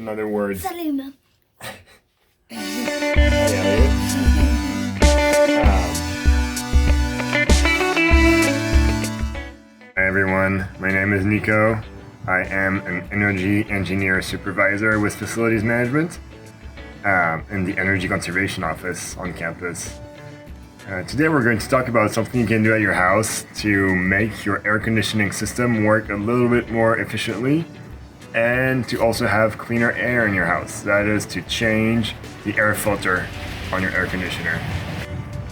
in other words. Salima. Hi everyone, my name is Nico. I am an energy engineer supervisor with facilities management in the energy conservation office on campus. Today we're going to talk about something you can do at your house to make your air conditioning system work a little bit more efficiently and to also have cleaner air in your house. That is to change the air filter on your air conditioner.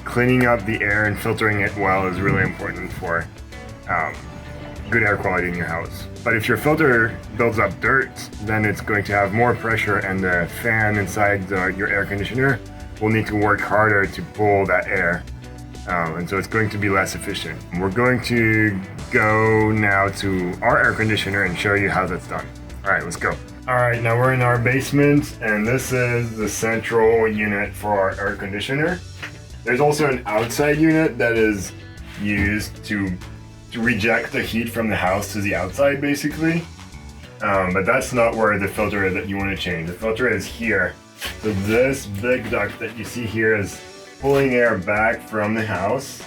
Cleaning up the air and filtering it well is really important for good air quality in your house. But if your filter builds up dirt, then it's going to have more pressure and the fan inside your air conditioner will need to work harder to pull that air. And so it's going to be less efficient. We're going to go now to our air conditioner and show you how that's done. All right, let's go. All right, now we're in our basement and this is the central unit for our air conditioner. There's also an outside unit that is used to reject the heat from the house to the outside, basically. But that's not where the filter is that you want to change. The filter is here. So this big duct that you see here is pulling air back from the house,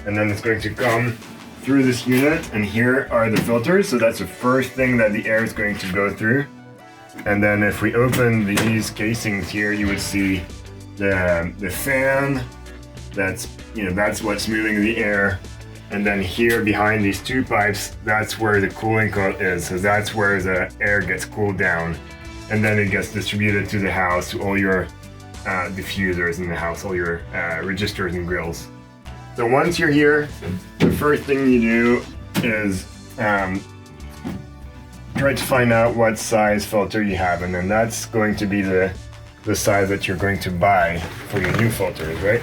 and then it's going to come through this unit, and here are the filters. So that's the first thing that the air is going to go through. And then if we open these casings here, you would see the fan. That's what's moving the air. And then here behind these two pipes, that's where the cooling coil is. So that's where the air gets cooled down. And then it gets distributed to the house, to all your diffusers in the house, all your registers and grills. So once you're here, the first thing you do is try to find out what size filter you have. And then that's going to be the size that you're going to buy for your new filters, right?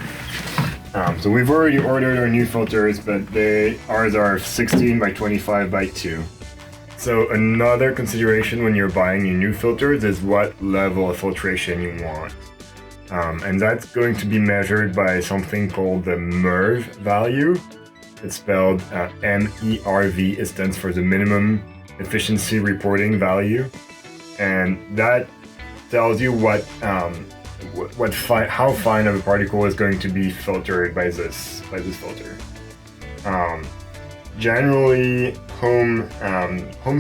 So we've already ordered our new filters, but ours are 16 by 25 by 2. So another consideration when you're buying your new filters is what level of filtration you want. And that's going to be measured by something called the MERV value. It's spelled MERV. It stands for the minimum efficiency reporting value. And that tells you how fine of a particle is going to be filtered by this filter. Generally, home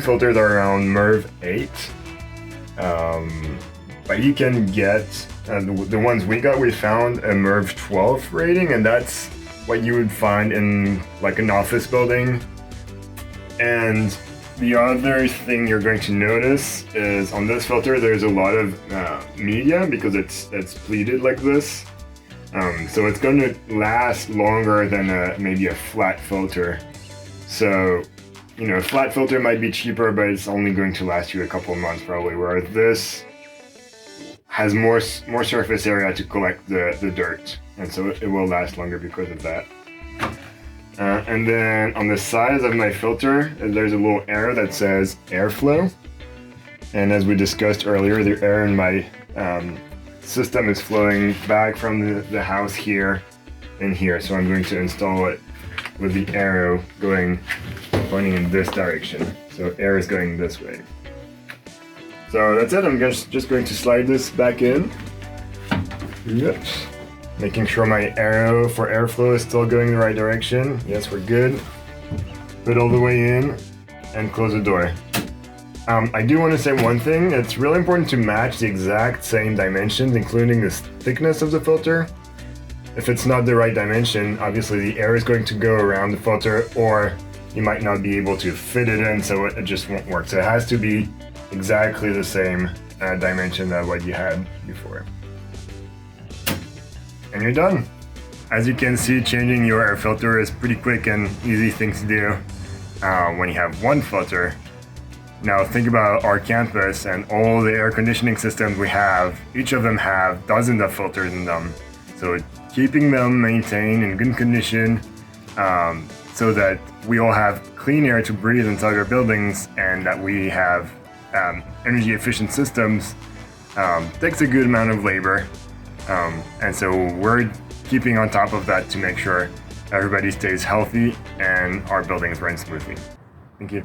filters are around MERV 8, but you can get the ones we got. We found a MERV 12 rating, and that's what you would find in like an office building. And the other thing you're going to notice is on this filter there's a lot of media because it's pleated like this. So it's going to last longer than maybe a flat filter. So, a flat filter might be cheaper, but it's only going to last you a couple of months probably, whereas this has more surface area to collect the dirt, and so it will last longer because of that. And then on the sides of my filter, there's a little arrow that says airflow. And as we discussed earlier, the air in my system is flowing back from the house here and here. So I'm going to install it with the arrow pointing in this direction. So air is going this way. So that's it. I'm just going to slide this back in. Yep. Making sure my arrow for airflow is still going the right direction. Yes, we're good. Put all the way in and close the door. I do want to say one thing. It's really important to match the exact same dimensions, including the thickness of the filter. If it's not the right dimension, obviously the air is going to go around the filter, or you might not be able to fit it in, so it just won't work. So it has to be exactly the same dimension as what you had before. And you're done. As you can see, changing your air filter is pretty quick and easy thing to do when you have one filter. Now think about our campus and all the air conditioning systems we have. Each of them have dozens of filters in them. So keeping them maintained in good condition so that we all have clean air to breathe inside our buildings and that we have energy efficient systems takes a good amount of labor. And so we're keeping on top of that to make sure everybody stays healthy and our buildings run smoothly. Thank you.